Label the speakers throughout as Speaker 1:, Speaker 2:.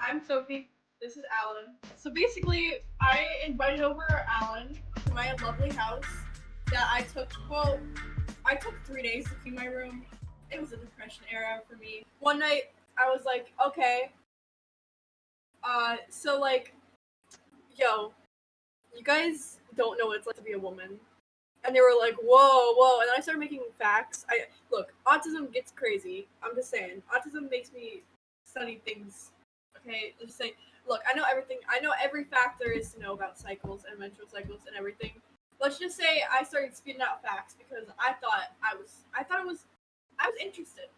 Speaker 1: I'm Sophie. This is Alan. So basically, I invited over Alan to my lovely house that I took 3 days to clean my room. It was a depression era for me. One night, I was like, okay, so like, yo, you guys don't know what it's like to be a woman. And they were like, whoa, whoa. And then I started making facts. Look, autism gets crazy. I'm just saying. Autism makes me study things. Okay, just saying. Look, I know everything. I know every fact there is to know about cycles and menstrual cycles and everything. Let's just say I started spitting out facts because I was interested.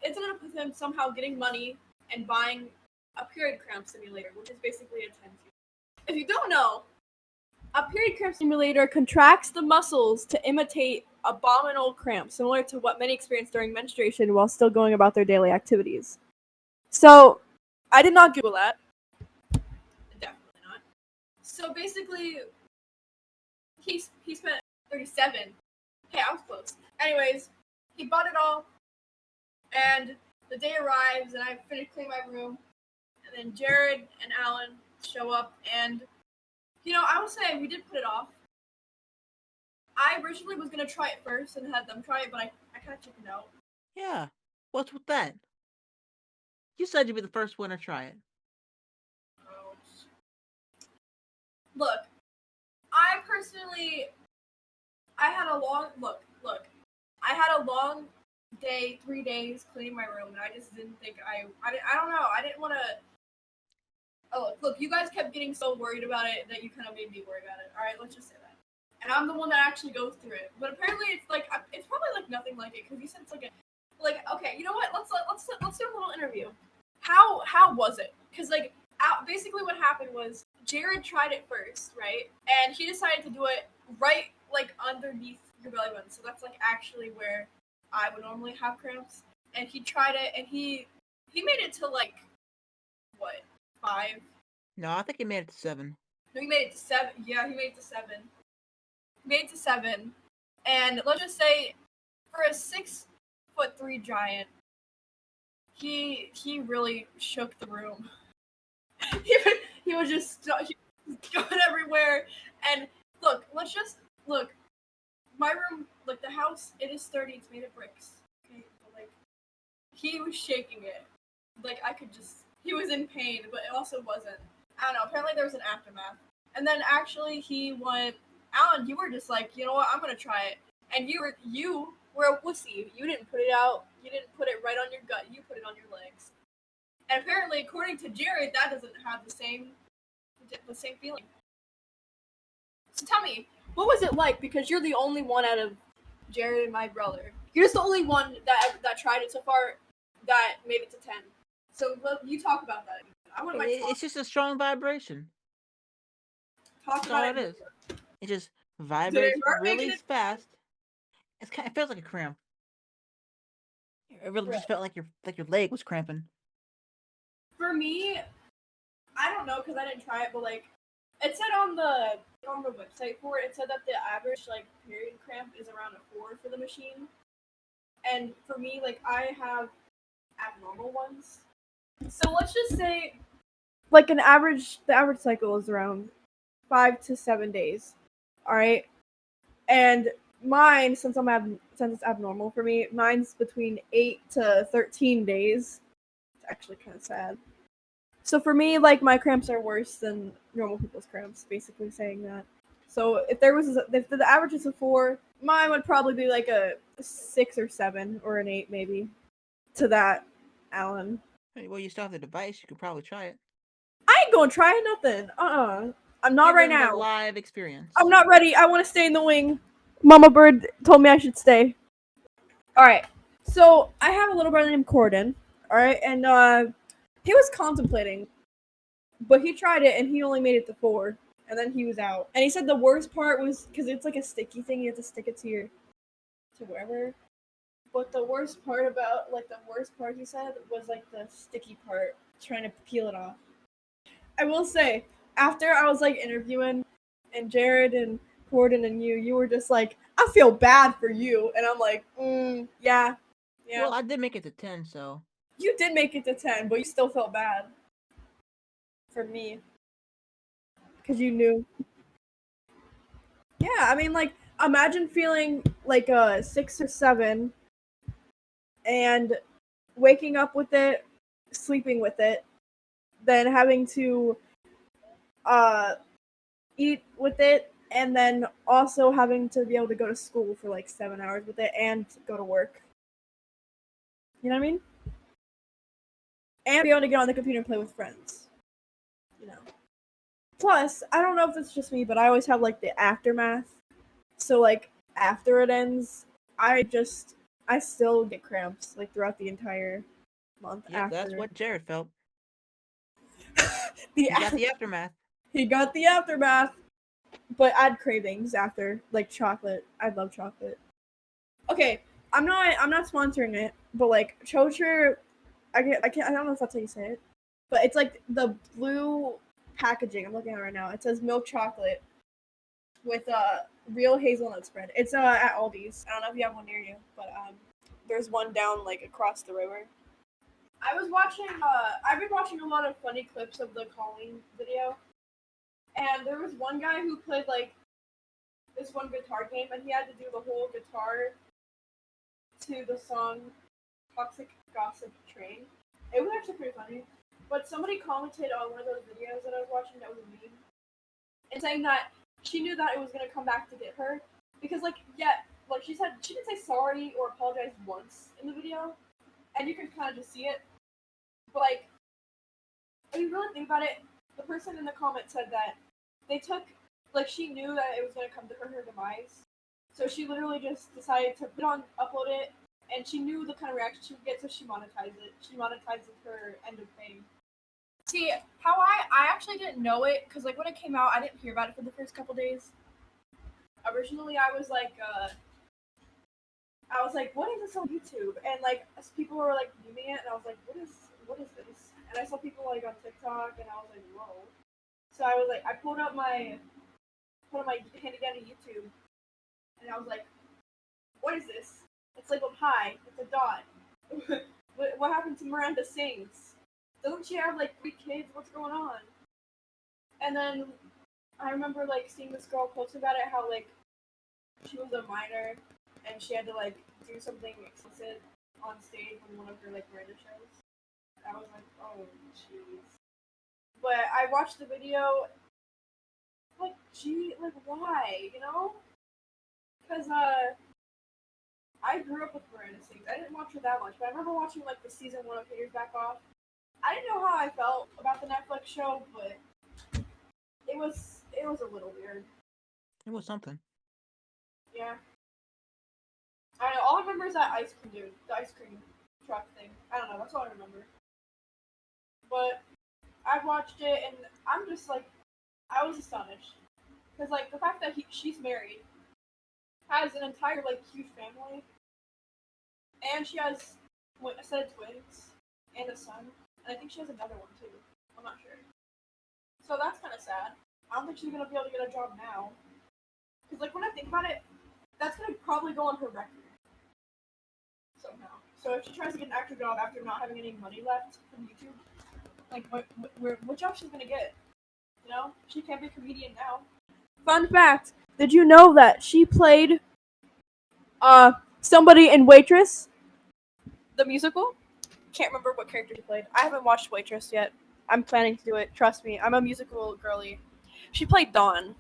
Speaker 1: It ended up with him somehow getting money and buying a period cramp simulator, which is basically a 10 tube. If you don't know, a period cramp simulator contracts the muscles to imitate abdominal cramps, similar to what many experience during menstruation while still going about their daily activities. So, I did not Google that. Definitely not. So basically, he spent 37. Hey, I was close. Anyways, he bought it all, and the day arrives, and I finish cleaning my room, and then Jared and Alan show up, and I will say we did put it off. I originally was gonna try it first and had them try it, but I kind of chickened out.
Speaker 2: Yeah. What's with that? You said you'd be the first one to try it.
Speaker 1: Look, I personally, I had a long look. I had a long day, 3 days cleaning my room, and I just didn't think I don't know. I didn't want to. Oh, look, you guys kept getting so worried about it that you kind of made me worry about it. All right, let's just say that. And I'm the one that actually goes through it. But apparently, it's probably like nothing like it because you said it's like okay, you know what? Let's do a little interview. How was it? Because basically what happened was Jared tried it first, right? And he decided to do it right like underneath your belly button. So that's like actually where I would normally have cramps. And he tried it, and he made it to like what 5.
Speaker 2: No, I think he made it to 7.
Speaker 1: No, he made it to 7. Yeah, he made it to 7. He made it to 7. And let's just say, for a 6'3" giant, he really shook the room. he was just going everywhere. And look, my room, like the house, it is sturdy. It's made of bricks. Okay, but like he was shaking it. Like he was in pain, but it also wasn't. I don't know. Apparently there was an aftermath. And then actually he went, Alan, you were just like, you know what, I'm gonna try it. And you were a wussy. You didn't put it out. You didn't put it right on your gut. You put it on your legs. And apparently, according to Jared, that doesn't have the same feeling. So tell me, what was it like? Because you're the only one out of Jared and my brother. You're just the only one that tried it so far that made it to 10. So you talk about that. I wouldn't mind
Speaker 2: It's just a strong vibration.
Speaker 1: Talk
Speaker 2: That's
Speaker 1: about
Speaker 2: all
Speaker 1: it.
Speaker 2: it is. It just vibrates really
Speaker 1: it
Speaker 2: fast. It feels like a cramp. It really just felt like your leg was cramping.
Speaker 1: For me, I don't know because I didn't try it, but like it said on the website for it, it said that the average like period cramp is around a 4 for the machine. And for me, like I have abnormal ones. So let's just say like the average cycle is around 5 to 7 days. All right? And mine, since it's abnormal for me, mine's between 8 to 13 days. It's actually kind of sad. So for me, like my cramps are worse than normal people's cramps, basically saying that. So if the average is a 4, mine would probably be like a 6 or 7 or an 8 maybe. To that, Alan.
Speaker 2: Well, you still have the device. You could probably try it.
Speaker 1: I ain't gonna try nothing. I'm not right now.
Speaker 2: Live experience.
Speaker 1: I'm not ready. I want to stay in the wing. Mama Bird told me I should stay. All right. So I have a little brother named Corden. All right, and he was contemplating, but he tried it and he only made it to 4, and then he was out. And he said the worst part was because it's like a sticky thing. You have to stick it to wherever. But the worst part he said was like the sticky part, trying to peel it off. I will say, after I was like interviewing, and Jared and Gordon and you were just like, I feel bad for you, and I'm like, yeah.
Speaker 2: Well, I did make it to 10, so.
Speaker 1: You did make it to 10, but you still felt bad. for me. Because you knew. Yeah, I mean, like, imagine feeling like a 6 or 7 and waking up with it, sleeping with it, then having to uh, eat with it, and then also having to be able to go to school for like 7 hours with it and go to work. You know what I mean? And be able to get on the computer and play with friends. You know. Plus, I don't know if it's just me, but I always have like the aftermath. So like after it ends, I still get cramps like throughout the entire month
Speaker 2: Yep,
Speaker 1: after.
Speaker 2: that's what Jared felt.
Speaker 1: He
Speaker 2: got the aftermath.
Speaker 1: He got the aftermath. But I had cravings after, like chocolate. I love chocolate. Okay, I'm not sponsoring it, but like Chocher, I don't know if that's how you say it, but it's like the blue packaging. I'm looking at it right now. It says milk chocolate with real hazelnut spread. It's at Aldi's. I don't know if you have one near you, but there's one down like across the river. I've been watching a lot of funny clips of the Calling video. And there was one guy who played like this one guitar game, and he had to do the whole guitar to the song Toxic Gossip Train. It was actually pretty funny. But somebody commented on one of those videos that I was watching that was a meme, and saying that she knew that it was going to come back to get her. Because, like, yeah, like she said, she didn't say sorry or apologize once in the video, and you can kind of just see it. But, like, if you really think about it, the person in the comment said that they took, like, she knew that it was going to come to her demise. So she literally just decided to upload it, and she knew the kind of reaction she would get, so she monetized it. She monetized her end of fame. See, how I actually didn't know it, because, like, when it came out, I didn't hear about it for the first couple days. Originally, I was like, what is this on YouTube? And, like, people were, like, memeing it, and I was like, what is this? And I saw people, like, on TikTok, and I was like, whoa. So I was like, I pulled up my handy dandy YouTube, and I was like, what is this? It's labeled hi. It's a dot. What happened to Miranda Sings? Doesn't she have like 3 kids? What's going on? And then I remember like seeing this girl post about it, how like she was a minor and she had to like do something explicit on stage on one of her like Miranda shows. I was like, oh jeez. But I watched the video. Like, why? You know? Because I grew up with Miranda Sings. I didn't watch her that much, but I remember watching like the season 1 of Haters Back Off. I didn't know how I felt about the Netflix show, but it was a little weird.
Speaker 2: It was something.
Speaker 1: Yeah. I don't know. All I remember is that ice cream dude, the ice cream truck thing. I don't know. That's all I remember. But I watched it, and I'm just like, I was astonished. Because like the fact that she's married, has an entire like huge family, and she has a set of twins and a son, and I think she has another one too. I'm not sure. So that's kind of sad. I don't think she's gonna be able to get a job now. Because like when I think about it, that's gonna probably go on her record somehow. So if she tries to get an actor job after not having any money left from YouTube, like what job she's gonna get? You know, she can't be a comedian now. Fun fact: did you know that she played somebody in Waitress, the musical? Can't remember what character she played. I haven't watched Waitress yet. I'm planning to do it. Trust me, I'm a musical girly. She played Dawn,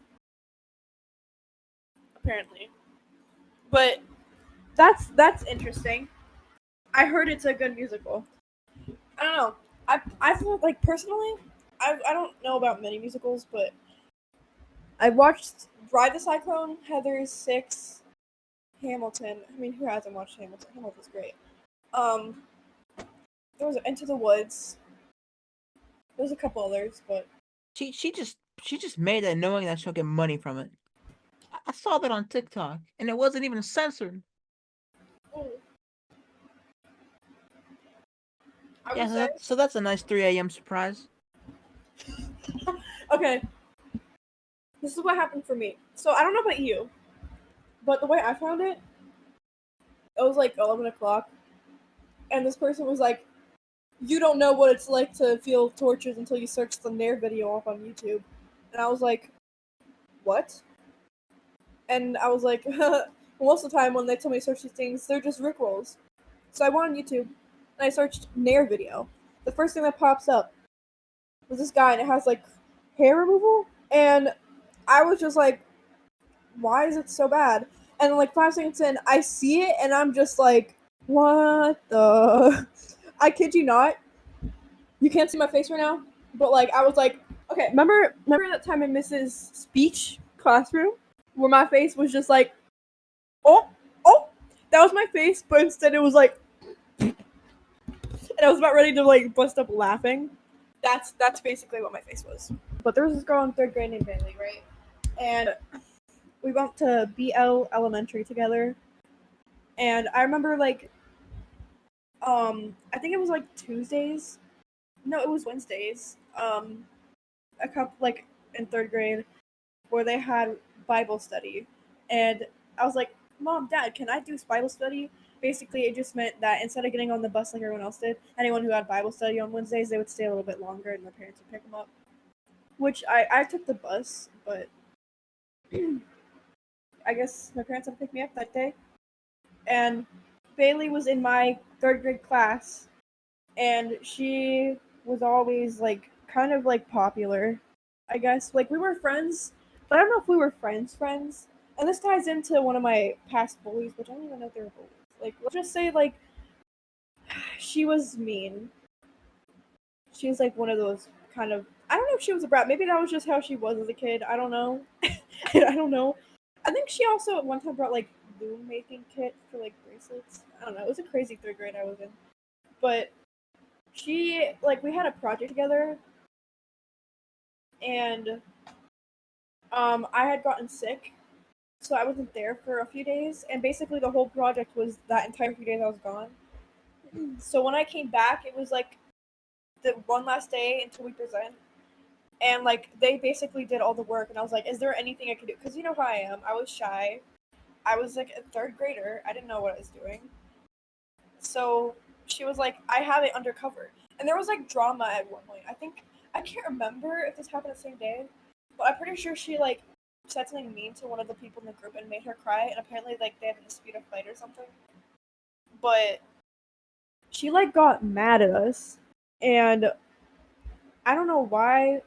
Speaker 1: apparently. But that's interesting. I heard it's a good musical. I don't know. I feel like personally, I don't know about many musicals, but I watched Ride the Cyclone, Heather's 6, Hamilton. I mean, who hasn't watched Hamilton? Hamilton's great. There was Into the Woods. There's a couple others, but
Speaker 2: She just made that knowing that she'll get money from it. I saw that on TikTok, and it wasn't even censored.
Speaker 1: oh.
Speaker 2: Yeah, so that's a nice 3 a.m. surprise.
Speaker 1: Okay. This is what happened for me. So I don't know about you, but the way I found it was like 11 o'clock, and this person was like, you don't know what it's like to feel tortured until you search the Nair video up on YouTube. And I was like, what? And I was like, most of the time when they tell me to search these things, they're just Rickrolls. So I went on YouTube and I searched Nair video. The first thing that pops up was this guy and it has like hair removal. And I was just like, why is it so bad? And like 5 seconds in, I see it and I'm just like, what the? I kid you not. You can't see my face right now, but like I was like, okay, remember that time in Mrs. Speech classroom where my face was just like, oh, that was my face, but instead it was like, and I was about ready to like bust up laughing. That's basically what my face was. But there was this girl in 3rd grade named Bailey, right? And we went to BL Elementary together, and I remember like, I think it was like Tuesdays. No, it was Wednesdays. A couple like in 3rd grade where they had Bible study, and I was like, Mom, Dad, can I do Bible study? Basically, it just meant that instead of getting on the bus like everyone else did, anyone who had Bible study on Wednesdays, they would stay a little bit longer and their parents would pick them up. Which I took the bus, but I guess my parents had to pick me up that day. And Bailey was in my 3rd grade class, and she was always like kind of like popular, I guess. Like we were friends, but I don't know if we were friends. And this ties into one of my past bullies, which I don't even know if they were bullies. Like let's just say like she was mean. She was like one of those kind of, I don't know if she was a brat. Maybe that was just how she was as a kid. I don't know. I don't know. I think she also at one time brought like loom making kit for like bracelets. I don't know. It was a crazy 3rd grade I was in. But she like we had a project together, and I had gotten sick, so I wasn't there for a few days, and basically the whole project was that entire few days I was gone. So when I came back, it was like the one last day until we present, and like they basically did all the work, and I was like, is there anything I could do? Because you know how I am. I was shy. I was like a 3rd grader. I didn't know what I was doing. So she was like, I have it undercover. And there was like drama at one point. I can't remember if this happened the same day, but I'm pretty sure she like said something mean to one of the people in the group and made her cry. And apparently, like they have a dispute, a fight or something. But she like got mad at us, and I don't know why,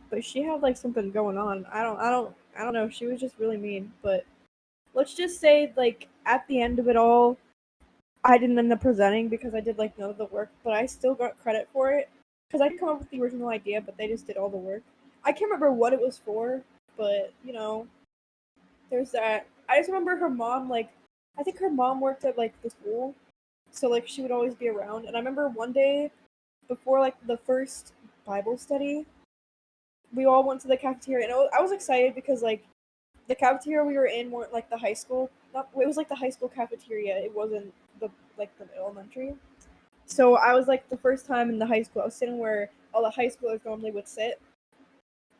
Speaker 1: but she had like something going on. I don't know. She was just really mean. But let's just say like at the end of it all, I didn't end up presenting because I did like none of the work, but I still got credit for it because I didn't come up with the original idea, but they just did all the work. I can't remember what it was for, but you know, there's that. I just remember her mom, like, I think her mom worked at like the school, so like she would always be around. And I remember one day before like the first Bible study, we all went to the cafeteria, and I was excited because like the cafeteria we were in weren't like the high school. Not, it was like the high school cafeteria. It wasn't the like the elementary. So I was like the first time in the high school, I was sitting where all the high schoolers normally would sit,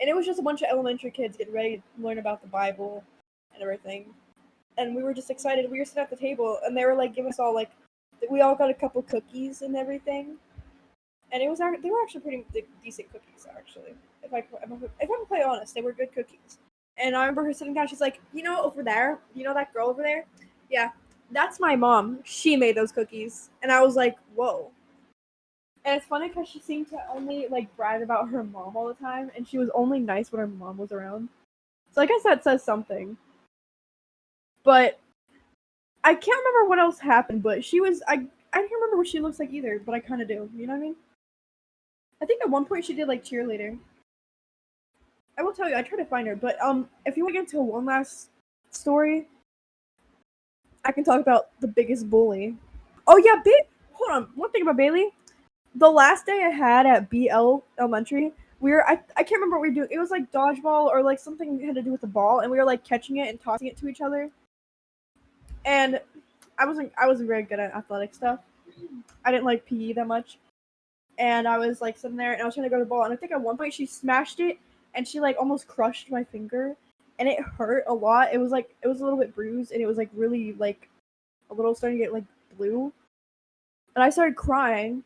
Speaker 1: and it was just a bunch of elementary kids getting ready to learn about the Bible and everything. And we were just excited. We were sitting at the table, and they were like giving us all like, we all got a couple cookies and everything. And it was they were actually pretty decent cookies actually. If I'm quite honest, they were good cookies. And I remember her sitting down. She's like, you know, over there, you know that girl over there? Yeah, that's my mom. She made those cookies. And I was like, whoa. And it's funny because she seemed to only like brag about her mom all the time, and she was only nice when her mom was around. So I guess that says something. But I can't remember what else happened. But she was I can't remember what she looks like either. But I kind of do. You know what I mean? I think at one point she did like cheerleader. I will tell you. I tried to find her. But if you want to get into one last story, I can talk about the biggest bully. Oh yeah, hold on. One thing about Bailey. The last day I had at BL Elementary, I can't remember what we were doing. It was like dodgeball or like something had to do with the ball, and we were like catching it and tossing it to each other. And I wasn't very good at athletic stuff. I didn't like PE that much. And I was like sitting there and I was trying to go to the ball, and I think at one point she smashed it and she like almost crushed my finger, and it hurt a lot. It was a little bit bruised, and it was like really like a little starting to get like blue. And I started crying.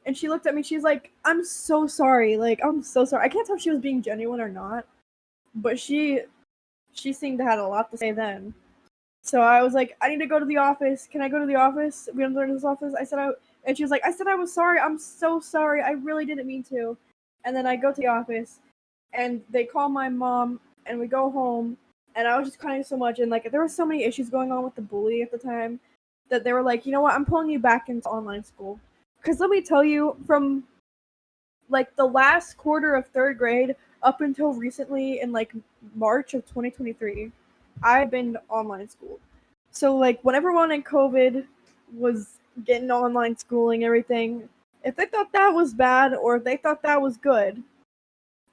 Speaker 1: And she looked at me, she's like, I'm so sorry. Like, I'm so sorry. I can't tell if she was being genuine or not. But she seemed to have a lot to say then. So I was like, I need to go to the office. Can I go to the office? We don't go to this office. And she was like, I said I was sorry. I'm so sorry. I really didn't mean to. And then I go to the office, and they call my mom, and we go home, and I was just crying so much. And like, there were so many issues going on with the bully at the time that they were like, you know what? I'm pulling you back into online school. Because let me tell you, from like the last quarter of third grade up until recently in like March of 2023, I've been online school. So like when everyone in COVID was getting online schooling, everything, if they thought that was bad or if they thought that was good,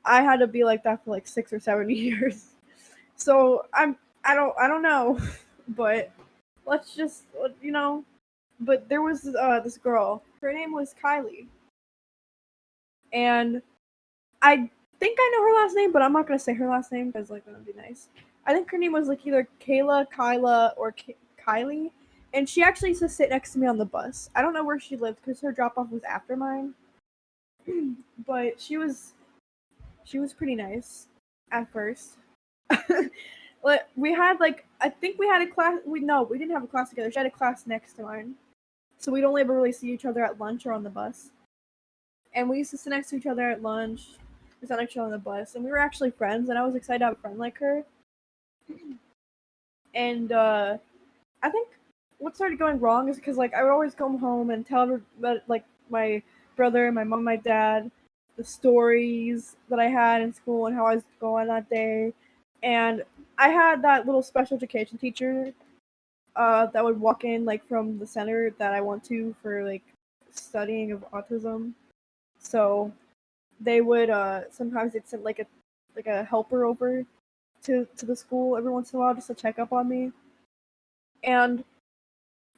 Speaker 1: I had to be like that for like 6 or 7 years. So I don't know, but let's just But there was this girl. Her name was Kylie, and I think I know her last name, but I'm not gonna say her last name because like that would be nice. I think her name was like either Kayla, Kyla, or Kylie, and she actually used to sit next to me on the bus. I don't know where she lived because her drop off was after mine, but she was pretty nice at first. But we had like I think we had a class. We didn't have a class together. She had a class next to mine, so we'd only ever really see each other at lunch or on the bus. And we used to sit next to each other at lunch. We sat next to each other on the bus, and we were actually friends. And I was excited to have a friend like her. And I think what started going wrong is because like I would always come home and tell her like my brother, my mom, my dad, the stories that I had in school and how I was going that day. And I had that little special education teacher that would walk in like from the center that I went to for like studying of autism. So they would sometimes they'd send like a helper over to the school every once in a while just to check up on me. And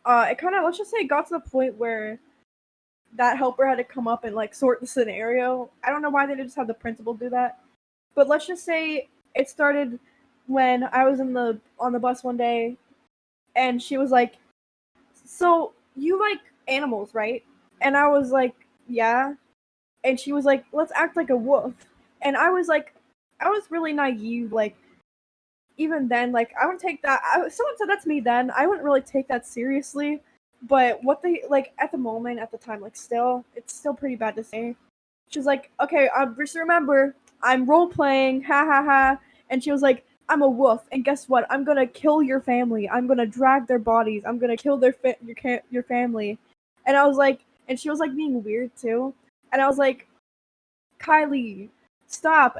Speaker 1: it kind of let's just say it got to the point where that helper had to come up and like sort the scenario. I don't know why they didn't just have the principal do that, but let's just say it started when I was on the bus one day, and she was like, "So you like animals, right?" And I was like, "Yeah." And she was like, "Let's act like a wolf." And I was really naive. Like even then, like I wouldn't take that. Someone said that to me then. I wouldn't really take that seriously. But what they like at the moment, at the time, like still, it's still pretty bad to say. She was like, "Okay, just remember, I'm role playing, ha ha ha." And she was like, "I'm a wolf, and guess what? I'm gonna kill your family. I'm gonna drag their bodies. I'm gonna kill your family." And I was like, and she was like being weird too. And I was like, "Kylie, stop.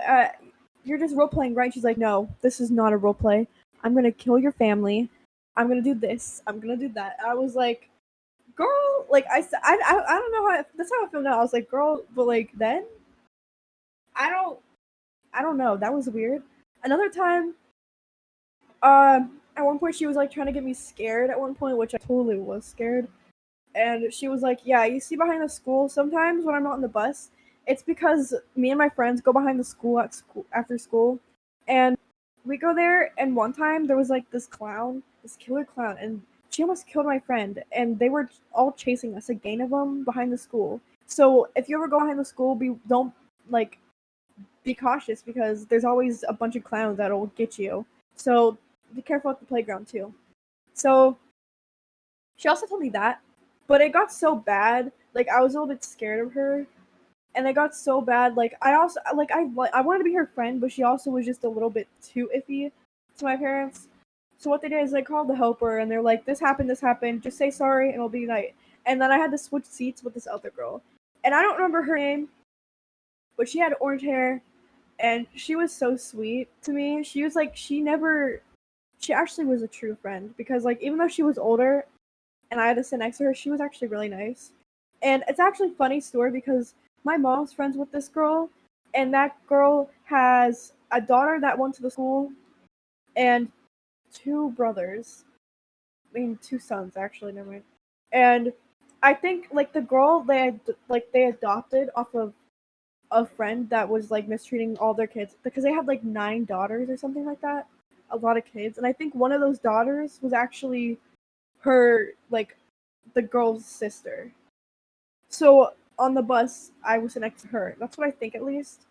Speaker 1: You're just role playing, right?" She's like, "No, this is not a role play. I'm gonna kill your family. I'm gonna do this. I'm gonna do that." I was like, "Girl," like I don't know how that's how I feel now. I was like, "Girl," but like then I don't I don't know. That was weird. Another time, at one point she was like trying to get me scared at one point, which I totally was scared. And she was like, "Yeah, you see behind the school, sometimes when I'm not on the bus, it's because me and my friends go behind the school at school after school, and we go there. And one time there was like this clown, this killer clown, and she almost killed my friend. And they were all chasing us, a gang of them behind the school. So if you ever go behind the school, don't like be cautious because there's always a bunch of clowns that'll get you. So be careful at the playground too." So she also told me that, but it got so bad. Like I was a little bit scared of her, and it got so bad. Like I also I wanted to be her friend, but she also was just a little bit too iffy to my parents. So what they did is they called the helper, and they're like, "This happened. This happened. Just say sorry, and it'll be night." And then I had to switch seats with this other girl, and I don't remember her name, but she had orange hair, and she was so sweet to me. She was like she actually was a true friend because like even though she was older and I had to sit next to her, she was actually really nice. And it's actually a funny story because my mom's friends with this girl, and that girl has a daughter that went to the school and two brothers. I mean, two sons actually. Never mind. And I think like the girl they adopted off of a friend that was like mistreating all their kids because they had like 9 daughters or something like that, a lot of kids. And I think one of those daughters was actually her like the girl's sister. So on the bus, I was next to her. That's what I think, at least.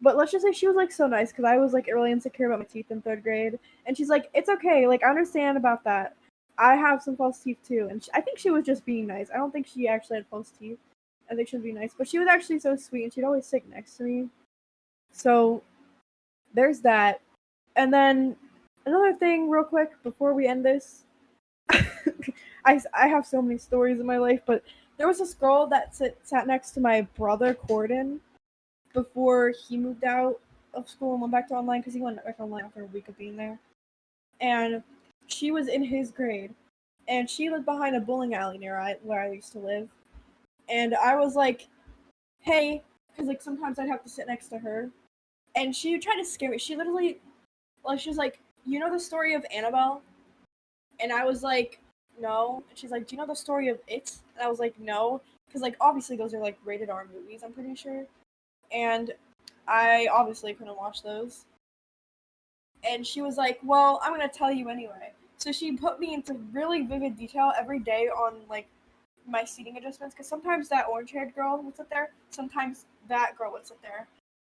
Speaker 1: But let's just say she was like so nice because I was like really insecure about my teeth in 3rd grade, and she's like, "It's okay. Like I understand about that. I have some false teeth too." And I think she was just being nice. I don't think she actually had false teeth. I think she was being nice, but she was actually so sweet, and she'd always sit next to me. So there's that. And then another thing, real quick, before we end this, I have so many stories in my life, but there was this girl that sat next to my brother Corden before he moved out of school and went back to online because he went back online after a week of being there. And she was in his grade, and she lived behind a bowling alley near where I used to live. And I was like, "Hey," because like sometimes I'd have to sit next to her, and she would try to scare me. She literally, like, she was like, "You know the story of Annabelle?" And I was like, "No." And she's like, "Do you know the story of It?" And I was like, "No," because like obviously those are like rated R movies, I'm pretty sure. And I obviously couldn't watch those. And she was like, "Well, I'm gonna tell you anyway." So she put me into really vivid detail every day on like my seating adjustments, because sometimes that orange-haired girl would sit there, sometimes that girl would sit there,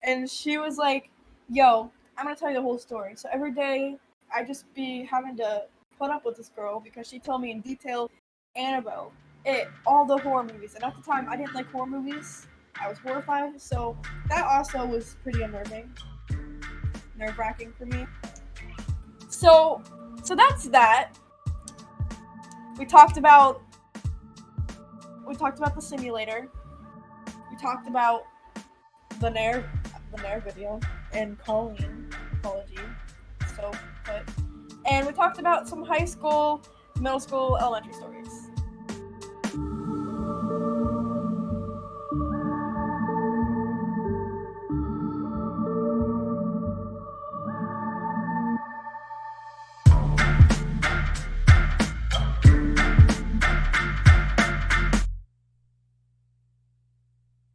Speaker 1: and she was like, "Yo, I'm gonna tell you the whole story." So every day I just be having to put up with this girl because she told me in detail Annabelle, It, all the horror movies, and at the time I didn't like horror movies. I was horrified, so that also was pretty unnerving, nerve-wracking for me. So that's that. We talked about the simulator. We talked about the Nair video and Colleen, apology, so put. And we talked about some high school, middle school, elementary stories.